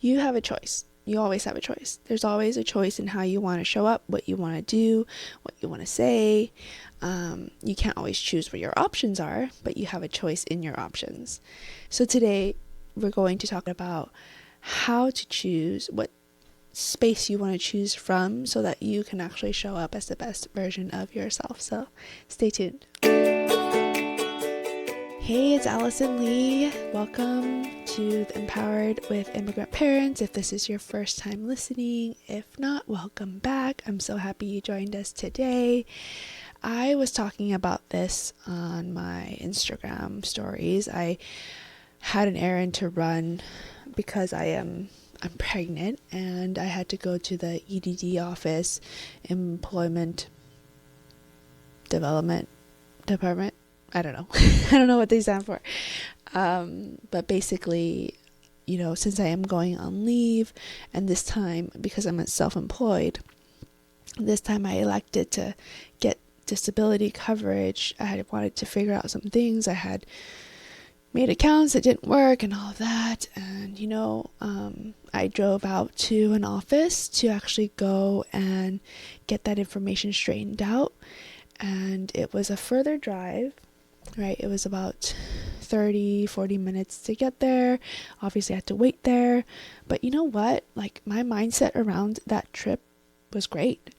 you have a choice. You always have a choice. There's always a choice in how you want to show up, what you want to do, what you want to say. You can't always choose what your options are, but you have a choice in your options. So today we're going to talk about how to choose what space you want to choose from so that you can actually show up as the best version of yourself. So stay tuned. Hey, it's Allison Ly. Welcome to the Empowered with Immigrant Parents. If this is your first time listening, if not, welcome back. I'm so happy you joined us today. I was talking about this on my Instagram stories. I had an errand to run because I'm pregnant and I had to go to the EDD office, Employment Development Department. I don't know. I don't know what they stand for. But basically, since I am going on leave, and this time, because I'm self-employed, this time I elected to get disability coverage. I had wanted to figure out some things. I had made accounts that didn't work and all of that. And, I drove out to an office to actually go and get that information straightened out. And it was a further drive. Right, it was about 30-40 minutes to get there. Obviously I had to wait there, but you know what, like my mindset around that trip was great.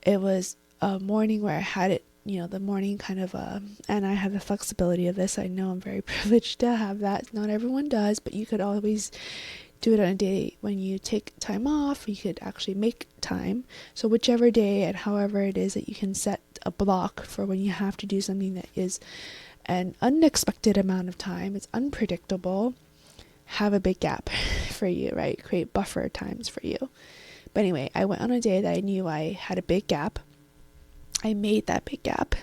It was a morning where I had it, the morning kind of and I had the flexibility of this. I know I'm very privileged to have that. Not everyone does, but you could always do it on a day when you take time off. You could actually make time. So whichever day and however it is that you can set a block for when you have to do something that is an unexpected amount of time, it's unpredictable, have a big gap for you, right? Create buffer times for you. But anyway, I went on a day that I knew I had a big gap. I made that big gap.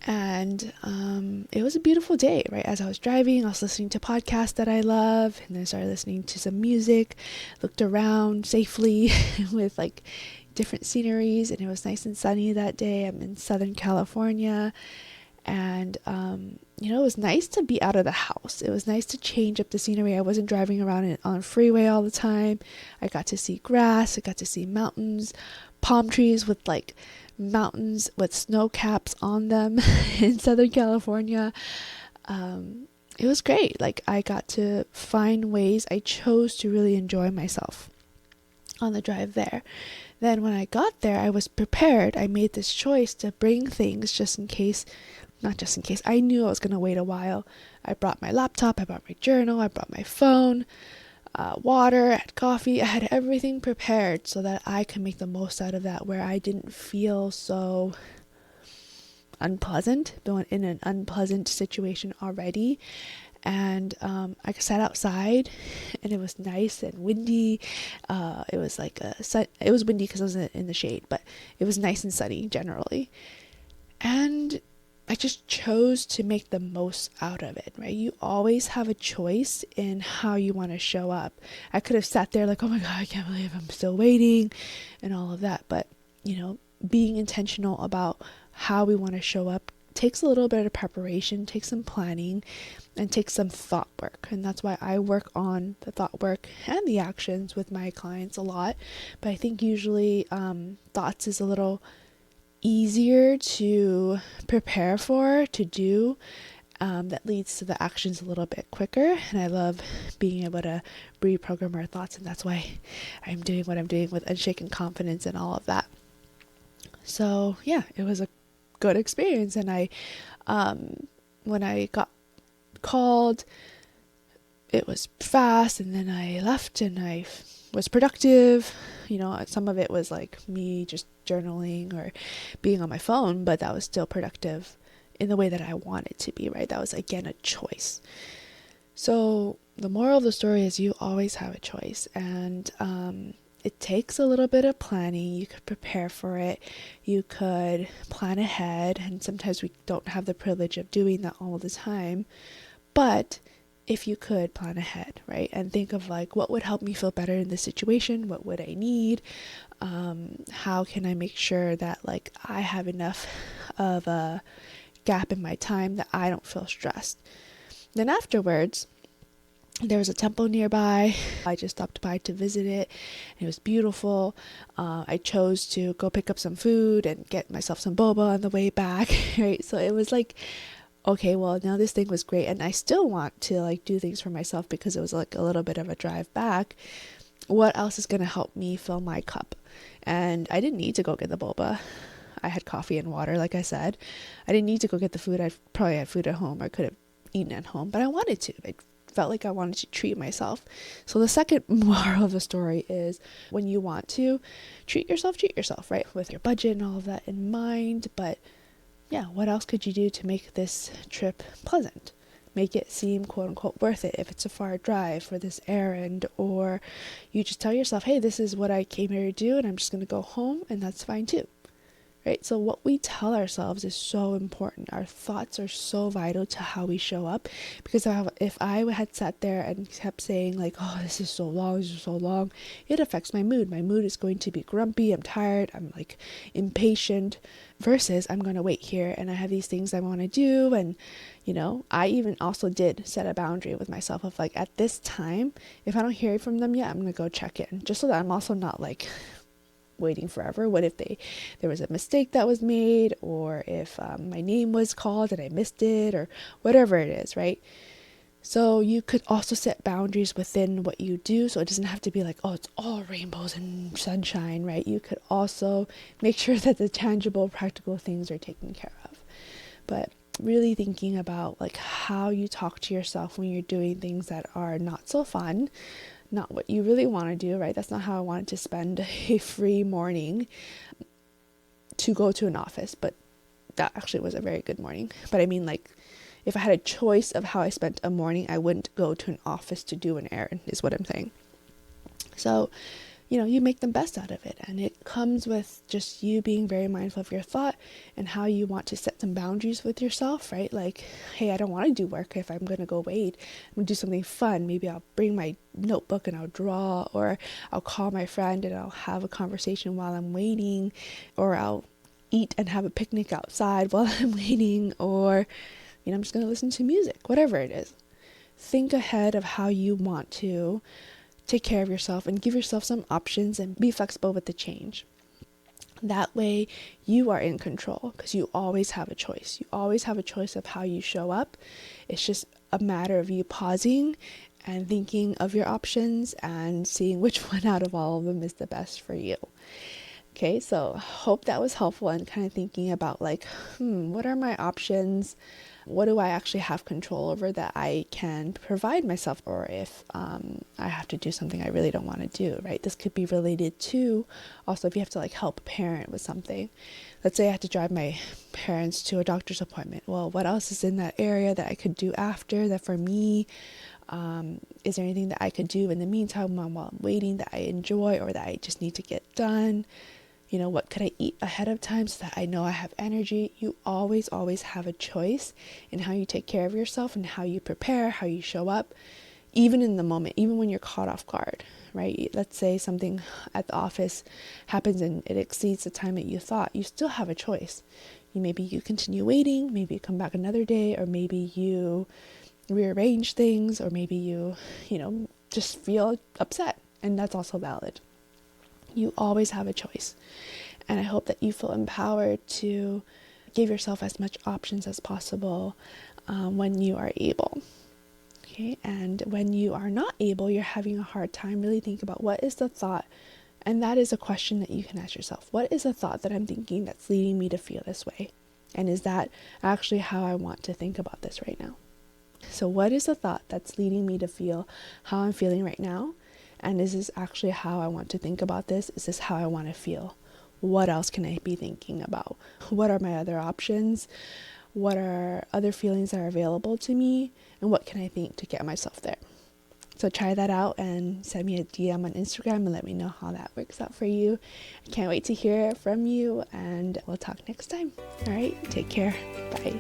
And it was a beautiful day, right? As I was driving, I was listening to podcasts that I love, and then I started listening to some music, looked around safely with like different sceneries, and it was nice and sunny that day. I'm in Southern California, and it was nice to be out of the house. It was nice to change up the scenery. I wasn't driving around on a freeway all the time. I got to see grass, I got to see mountains, palm trees with like mountains with snow caps on them in Southern California. It was great. Like I got to find ways. I chose to really enjoy myself on the drive there. Then when I got there, I was prepared. I made this choice to bring things just in case, not just in case, I knew I was going to wait a while. I brought my laptop, I brought my journal, I brought my phone, water, I had coffee. I had everything prepared so that I could make the most out of that, where I didn't feel so unpleasant, in an unpleasant situation already. And I sat outside, and it was nice and windy. It was like it was windy because I was in the shade, but it was nice and sunny generally. And I just chose to make the most out of it, right? You always have a choice in how you want to show up. I could have sat there like, oh my God, I can't believe I'm still waiting and all of that. But, being intentional about how we want to show up takes a little bit of preparation, takes some planning, and takes some thought work. And that's why I work on the thought work and the actions with my clients a lot. But I think usually thoughts is a little easier to prepare for, to do, that leads to the actions a little bit quicker. And I love being able to reprogram our thoughts, and that's why I'm doing what I'm doing with Unshaken Confidence and all of that. So yeah, it was a good experience. And I when I got called, it was fast, and then I left and I was productive. Some of it was like me just journaling or being on my phone, but that was still productive in the way that I want it to be, right? That was, again, a choice. So the moral of the story is you always have a choice, and it takes a little bit of planning. You could prepare for it. You could plan ahead, and sometimes we don't have the privilege of doing that all the time, but if you could plan ahead, right? And think of like, what would help me feel better in this situation? What would I need? How can I make sure that like I have enough of a gap in my time that I don't feel stressed? Then afterwards, There was a temple nearby. I just stopped by to visit it. It was beautiful. I chose to go pick up some food and get myself some boba on the way back, right? So it was like, okay, well, now this thing was great, and I still want to like do things for myself because it was like a little bit of a drive back. What else is going to help me fill my cup? And I didn't need to go get the boba. I had coffee and water, like I said. I didn't need to go get the food. I probably had food at home. I could have eaten at home, but I wanted to. I felt like I wanted to treat myself. So the second moral of the story is, when you want to treat yourself, right? With your budget and all of that in mind. But yeah, what else could you do to make this trip pleasant? Make it seem quote unquote worth it if it's a far drive for this errand, or you just tell yourself, hey, this is what I came here to do and I'm just going to go home, and that's fine too. Right? So what we tell ourselves is so important. Our thoughts are so vital to how we show up, because if I had sat there and kept saying like, oh, this is so long, it affects my mood. My mood is going to be grumpy, I'm tired, I'm like impatient, versus I'm going to wait here and I have these things I want to do. And I even also did set a boundary with myself of like, at this time, if I don't hear from them yet, I'm going to go check in, just so that I'm also not like waiting forever. What if there was a mistake that was made, or if my name was called and I missed it, or whatever it is, right? So you could also set boundaries within what you do, so it doesn't have to be like, oh, it's all rainbows and sunshine, right? You could also make sure that the tangible, practical things are taken care of. But really thinking about like how you talk to yourself when you're doing things that are not so fun, not what you really want to do, right? That's not how I wanted to spend a free morning to go to an office, but that actually was a very good morning. But I mean, like, if I had a choice of how I spent a morning, I wouldn't go to an office to do an errand, is what I'm saying. So, you make the best out of it. And it comes with just you being very mindful of your thought and how you want to set some boundaries with yourself, right? Like, hey, I don't want to do work if I'm going to go wait. I'm going to do something fun. Maybe I'll bring my notebook and I'll draw, or I'll call my friend and I'll have a conversation while I'm waiting, or I'll eat and have a picnic outside while I'm waiting, or, I'm just going to listen to music, whatever it is. Think ahead of how you want to take care of yourself and give yourself some options and be flexible with the change. That way you are in control, because you always have a choice. You always have a choice of how you show up. It's just a matter of you pausing and thinking of your options and seeing which one out of all of them is the best for you. Okay, so hope that was helpful, and kind of thinking about like, what are my options? What do I actually have control over that I can provide myself, or if I have to do something I really don't want to do, right? This could be related to also if you have to like help a parent with something. Let's say I had to drive my parents to a doctor's appointment. Well, what else is in that area that I could do after that for me? Is there anything that I could do in the meantime while I'm waiting that I enjoy or that I just need to get done? What could I eat ahead of time so that I know I have energy? You always have a choice in how you take care of yourself and how you prepare, how you show up, even in the moment, even when you're caught off guard, right? Let's say something at the office happens and it exceeds the time that you thought. You still have a choice. Maybe you continue waiting, maybe you come back another day, or maybe you rearrange things, or maybe you just feel upset, and that's also valid. You always have a choice. And I hope that you feel empowered to give yourself as much options as possible when you are able. Okay, and when you are not able, you're having a hard time, really think about what is the thought. And that is a question that you can ask yourself. What is a thought that I'm thinking that's leading me to feel this way? And is that actually how I want to think about this right now? So what is the thought that's leading me to feel how I'm feeling right now? And is this actually how I want to think about this? Is this how I want to feel? What else can I be thinking about? What are my other options? What are other feelings that are available to me? And what can I think to get myself there? So try that out and send me a DM on Instagram and let me know how that works out for you. I can't wait to hear from you, and we'll talk next time. All right, take care. Bye.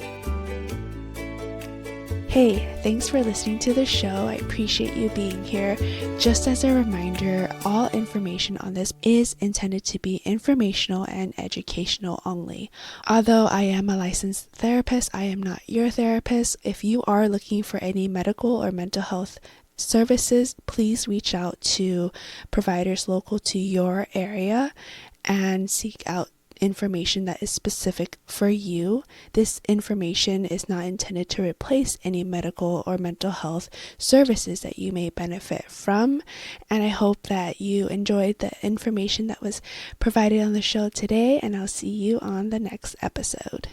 Hey, thanks for listening to the show. I appreciate you being here. Just as a reminder, all information on this is intended to be informational and educational only. Although I am a licensed therapist, I am not your therapist. If you are looking for any medical or mental health services, please reach out to providers local to your area and seek out information that is specific for you. This information is not intended to replace any medical or mental health services that you may benefit from. And I hope that you enjoyed the information that was provided on the show today, and I'll see you on the next episode.